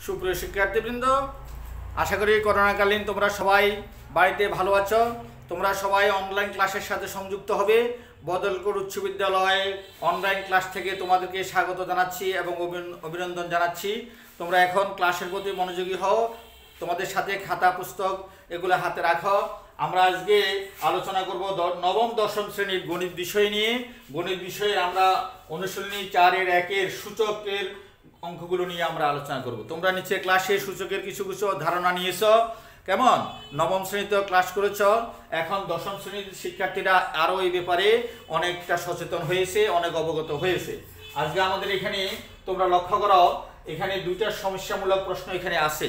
সুপ্রিয় শিক্ষার্থীবৃন্দ, আশা করি করোনাকালীন তোমরা সবাই বাড়িতে ভালো আছো। তোমরা সবাই অনলাইন ক্লাসের সাথে সংযুক্ত হবে। বদলকোট উচ্চ বিদ্যালয়ে অনলাইন ক্লাস থেকে তোমাদেরকে স্বাগত জানাচ্ছি এবং অভিনন্দন জানাচ্ছি। তোমরা এখন ক্লাসের প্রতি মনোযোগী হও, তোমাদের সাথে খাতা পুস্তক এগুলো হাতে রাখো। আমরা আজকে আলোচনা করব নবম দশম শ্রেণীর গণিত বিষয় নিয়ে। গণিত বিষয়ে আমরা অনুশীলনী 4-1 সূচকের অঙ্কগুলো নিয়ে আমরা আলোচনা করব। তোমরা নিচে ক্লাসে সূচকের কিছু কিছু ধারণা নিয়েছো, কেমন? নবম শ্রেণীতে ক্লাস করেছ, এখন দশম শ্রেণীর শিক্ষার্থীরা আরও এই ব্যাপারে অনেকটা সচেতন হয়েছে, অনেক অবগত হয়েছে। আজকে আমাদের এখানে তোমরা লক্ষ্য করো, এখানে দুইটা সমস্যামূলক প্রশ্ন এখানে আছে।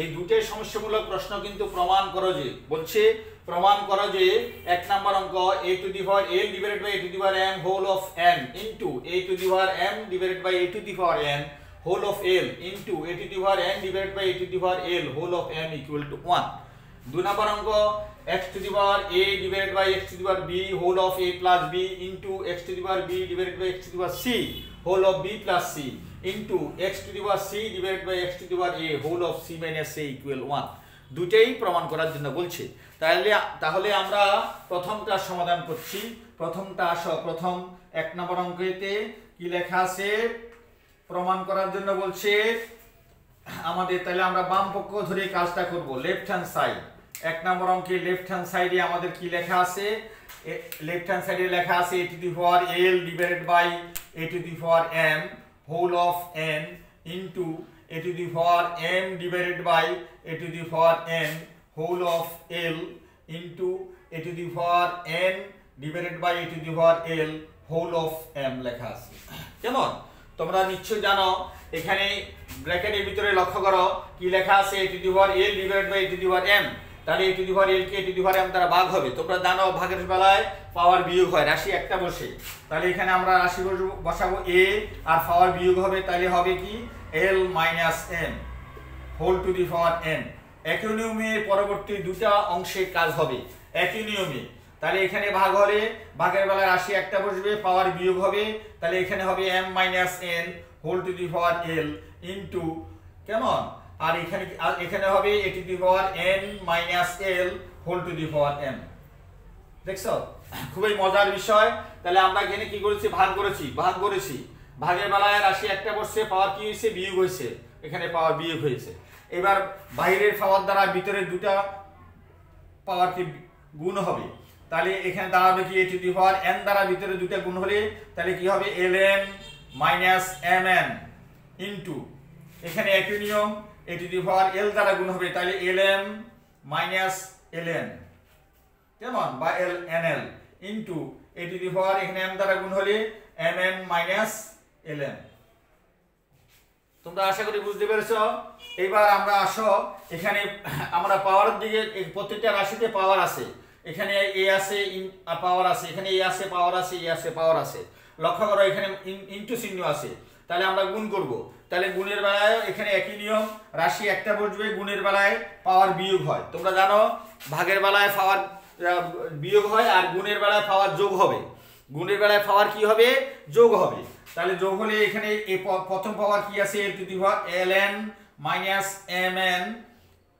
এই দুইটাই সমস্যামূলক প্রশ্ন, কিন্তু প্রমাণ করো যে বলছে প্রমাণ করো যে 1 নম্বর অঙ্ক a to the power n divided by a to the power m whole of n into a to the power m divided by a to the power n whole of l into a to the power n divided by a to the power l whole of m equal to 1. 2 নম্বর অঙ্ক x to the power a divided by x to the power b whole of a plus b into x to the power b divided by x to the power c whole of b plus c into x to the power c divided by x to the power a whole of c minus a equal 1. দুটেই প্রমাণ করার জন্য বলছে। তাহলে আমরা প্রথমটা সমাধান করছি। প্রথমটা আসো, প্রথম 1 নম্বর অঙ্কেতে কি লেখা আছে প্রমাণ করার জন্য বলছে আমাদের। তাহলে আমরা বাম পক্ষ ধরে কাজটা করব, লেফট হ্যান্ড সাইড। 1 নম্বর অঙ্কে লেফট হ্যান্ড সাইডে আমাদের কি লেখা আছে? লেফট হ্যান্ড সাইডে লেখা আছে a to the power l divided by a to the power m whole of n into a to the power m divided by a to the power n whole of l into a to the power n divided by a to the power l whole of m লেখা আছে। কেমন? তোমরা নিশ্চয়ই জানো, এখানে ব্র্যাকেটের ভিতরে লক্ষ্য করো কি লেখা আছে a to the power l divided by a to the power m। তাহলে a to the power l K a to the power m দ্বারা ভাগ হবে। তোমরা জানো ভাগের বেলায় পাওয়ার বিয়োগ হয়, রাশি একটা বসে। তাহলে এখানে আমরা রাশি বসাবো a আর পাওয়ার বিয়োগ হবে, তাহলে হবে কি l minus m whole to the power n। একই নিয়মে পরবর্তী দুটা অংশে কাজ হবে একই নিয়মে। তাহলে এখানে ভাগ হলে ভাগের বেলায় রাশি একটা বসবে, পাওয়ার বিয়োগ হবে, তাহলে এখানে হবে m minus n whole to the power l into কেমন, আর এখানে হবে a to the power n minus l whole to the power m। দেখছো, খুবই মজার বিষয়। তাহলে আমরা এখানে কি করেছি? ভাগ করেছি। ভাগের বেলায় রাশি একটা বসছে, পাওয়ার কি হয়েছে? বিয়োগ হয়েছে, এখানে পাওয়ার বিয়োগ হয়েছে। এবার বাইরের পাওয়ার দ্বারা ভিতরের দুটা পাওয়ার কি গুণ হবে। তাহলে এখানে দাঁড়াবে কি a to the power n দ্বারা ভিতরে দুটা গুণ হলে তাহলে কি হবে ln minus mn into এখানে একই নিয়ম a to the power l দ্বারা গুণ হবে, তাহলে lm minus ln কেমন বা lnl into a to the power এখানে m দ্বারা গুণ হলে mn minus ln। তোমরা আশা করি বুঝতে পেরেছো। এবার আমরা আসো, এখানে আমরা পাওয়ারের দিকে প্রত্যেকটা রাশিতে পাওয়ার আছে। এখানে a আছে পাওয়ার আছে, এখানে a আছে পাওয়ার আছে, a আছে পাওয়ার আছে। লক্ষ্য করো এখানে ইনটু চিহ্ন আছে, তাহলে আমরা গুণ করব। তাহলে গুণের বেলায় এখানে একই নিয়ম, রাশি একটা বসবে, গুণের বেলায় পাওয়ার বিয়োগ হয়। তোমরা জানো ভাগের বেলায় পাওয়ার বিয়োগ হয় আর গুণের বেলায় পাওয়ার যোগ হবে। গুণের বেলায় পাওয়ার কি হবে? যোগ হবে। তাহলে যোগ হলে এখানে এই প্রথম পাওয়ার কি আছে? l to the power ln minus mn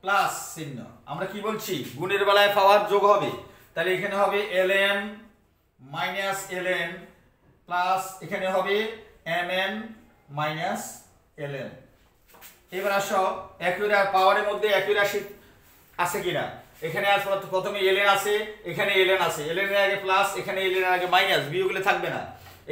plus চিহ্ন। আমরা কি বলছি? গুণের বেলায় পাওয়ার যোগ হবে, তাহলে এখানে হবে ln minus ln প্লাস এখানে হবে mn minus ln। এবার আসো একই পাওয়ারের মধ্যে একই রাশি আছে কিনা। এখানে প্রথমে ln আছে, এখানে ln আছে, ln এর আগে প্লাস, এখানে ln এর আগে মাইনাস, বিয়োগগুলো থাকবে না।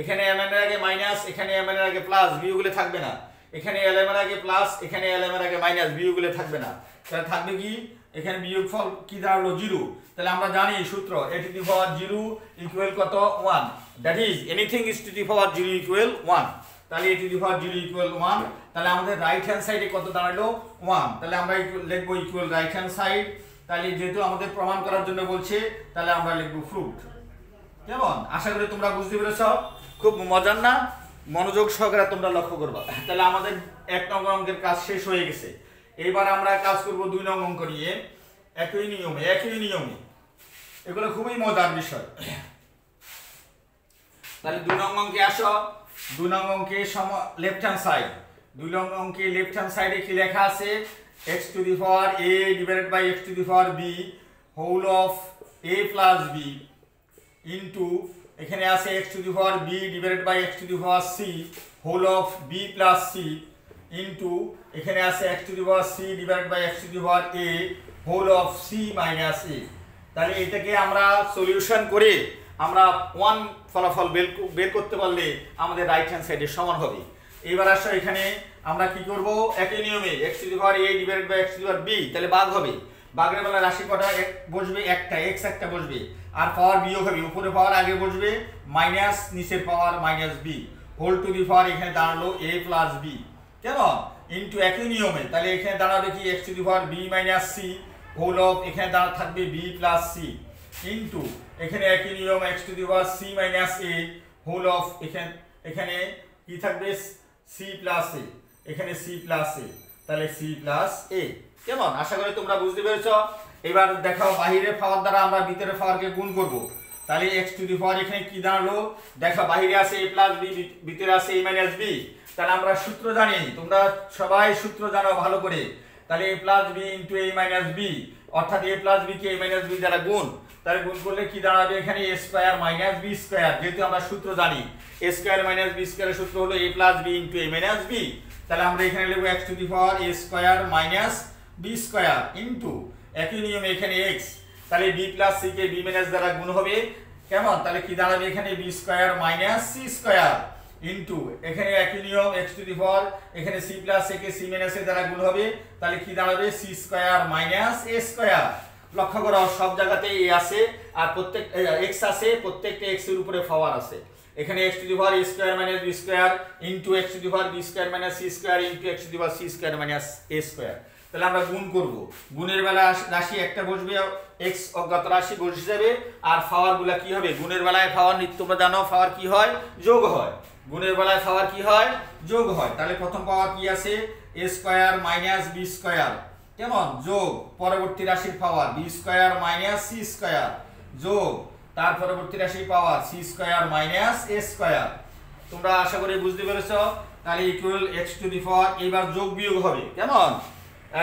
এখানে mn এর আগে মাইনাস, এখানে mn এর আগে প্লাস, বিয়োগগুলো থাকবে না। এখানে lm এর আগে প্লাস, এখানে lm এর আগে মাইনাস, বিয়োগগুলো থাকবে না। তাহলে থাকবে কি? এখানে বিয়োগফল কি দাঁড়ালো? 0। তাহলে আমরা জানি সূত্র a to the power 0 equal কত? 1। That is anything is two the power 0 equal 1। তাহলে a to the power 0 equal 1। তাহলে আমাদের রাইট হ্যান্ড সাইডে কত দাঁড়ালো? 1। তাহলে আমরা লিখবো ইকুয়াল রাইট হ্যান্ড সাইড। তাহলে যেহেতু আমাদের প্রমাণ করার জন্য বলছে, তাহলে আমরা লিখবো ফ্রুট। কেমন? আশা করি তোমরা বুঝতে পেরেছ। খুব মজার না? মনোযোগ সহকারে তোমরা লক্ষ্য করবা। তাহলে আমাদের 1 নম্বর অঙ্কের কাজ শেষ হয়ে গেছে। এইবার আমরা কাজ করব 2 নম্বর অঙ্ক নিয়ে। একই নিয়মে এগুলো খুবই মজার বিষয়। তাহলে 2 নম্বর অঙ্কে আসো। 2 নম্বর অঙ্কে লেফট হ্যান্ড সাইড 2 নং অঙ্কে লেফট হ্যান্ড সাইডে কি লেখা আছে x to the power a divided by x to the power b whole of a plus b into এখানে আছে x to the power b divided by x to the power c whole of b plus c into এখানে আছে x to the power c divided by x to the power a whole of c minus a। তাহলে এটাকে আমরা solution করে আমরা 1 ফলাফল বের করতে পারলে আমাদের রাইট হ্যান্ড সাইডের সমান হবে। এবার আসো এখানে আমরা কি করব একই নিয়মে x to the power a divided by x to the power b তাহলে ভাগ হবে, ভাগের বেলা রাশি কটা বসবে একটা x একটা বসবে আর পাওয়ার বিয়োগ হবে, উপরে পাওয়ার আগে বসবে মাইনাস নিচের power minus b whole to the power এখানে দাঁড়ালো a প্লাস b কেমন ইনটু একই নিয়মে তাহলে এখানে দাঁড়াবে কি x to the power b minus c whole of এখানে দাঁড়া থাকবে b প্লাস c ইনটু এখানে একই নিয়ম x to the power c minus a whole of এখানে কি থাকবে c প্লাস a এখানে c প্লাস a তাহলে c প্লাস a কেমন আশা করি তোমরা বুঝতে পেরেছো। এবার দেখাও বাহিরের পাওয়ার দ্বারা আমরা ভিতরের পাওয়ারকে গুণ করব তাহলে x টু দি পাওয়ার এখানে কি দাঁড়ালো দেখো বাহিরে আছে a প্লাস b ভিতরে আছে a মাইনাস b তাহলে আমরা সূত্র জানি তোমরা সবাই সূত্র জানো ভালো করে তাহলে a plus b into a minus b অর্থাৎ a plus b K a minus b দ্বারা গুণ তাহলে গুণ করলে কি দাঁড়াবে এখানে a square minus b square যেহেতু আমরা সূত্র জানি a স্কয়ার মাইনাস b স্কয়ারের সূত্র হলো a plus b into a minus b তাহলে আমরা এখানে লিখব x to the power a square minus b square into একই নিয়মে এখানে x তাহলে b প্লাস c কে b মাইনাস দ্বারা গুণ হবে কেমন তাহলে কি দাঁড়াবে এখানে b square minus c square into এখানে একই নিয়ম x টু দি পাওয়ার এখানে c plus a K c minus a দ্বারা গুণ হবে তাহলে কি দাঁড়াবে c square minus a square. লক্ষ্য করো সব জায়গাতে a আছে আর প্রত্যেক x আছে প্রত্যেকটা x এর উপরে পাওয়ার আছে এখানে x to the power a square minus b square into x to the power b square minus c square into x to the power c square minus a square. তাহলে আমরা গুণ করব গুণের বেলা রাশি একটা বসবে x অজ্ঞাত রাশি বসে যাবে আর পাওয়ারগুলো কি হবে গুণের বেলায় পাওয়ার তোমরা জানো পাওয়ার কি হয় যোগ হয় গুণের বেলায় পাওয়ার কি হয় যোগ হয় তাহলে প্রথম পাওয়ার কি আছে a square minus b square কেমন যোগ পরবর্তী রাশির পাওয়ার b square minus c square যোগ তার পরবর্তী রাশির পাওয়ার c square minus a square. তোমরা আশা করি বুঝতে পেরেছো তাহলে ইকুয়াল x টু দি পাওয়ার এবার যোগ বিয়োগ হবে কেমন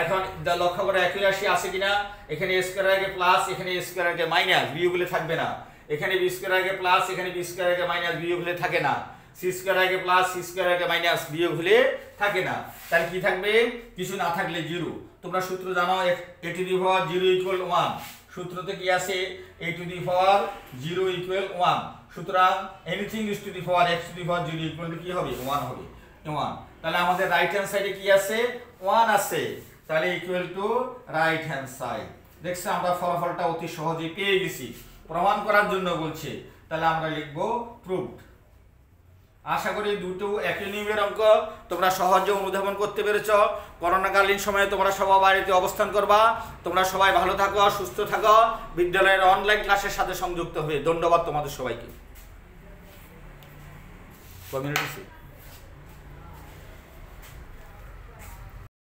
এখন লক্ষ্য করে একই রাশি আছে কিনা এখানে a স্কয়ার আগে প্লাস এখানে a স্কয়ার আগে মাইনাস বিয়োগ হলে থাকবে না এখানে b স্কয়ার আগে প্লাস এখানে b স্কয়ার আগে মাইনাস বিয়োগ হলে থাকে না c স্কয়ার আগে প্লাস c স্কয়ার আগে মাইনাস বিয়োগ হলে থাকে না তাহলে কি থাকবে কিছু না থাকলে 0 তোমরা সূত্র জানো a two the power 0 equal 1 সূত্রতে কি আছে a two the power 0 equal 1 সুতরাং anything is two the power x to the power 0 equal কি হবে 1 হবে 1 তাহলে আমাদের রাইট হ্যান্ড সাইডে কি আছে 1 আছে তাহলে equal to right hand side দেখছো আমরা ফলাফলটা অতি সহজেই পেয়ে গেছি প্রমাণ করার জন্য বলছে তাহলে আমরা লিখব প্রুভড। আশা করি দুটো একই নিয়মের অঙ্ক তোমরা সহজে অনুধাবন করতে পেরেছো। করোনাকালীন সময়ে তোমরা সবাই বাড়িতে অবস্থান করবা। তোমরা সবাই ভালো থাকো সুস্থ থাকো বিদ্যালয়ের অনলাইন ক্লাসের সাথে সংযুক্ত হয়ে। ধন্যবাদ তোমাদের সবাইকে।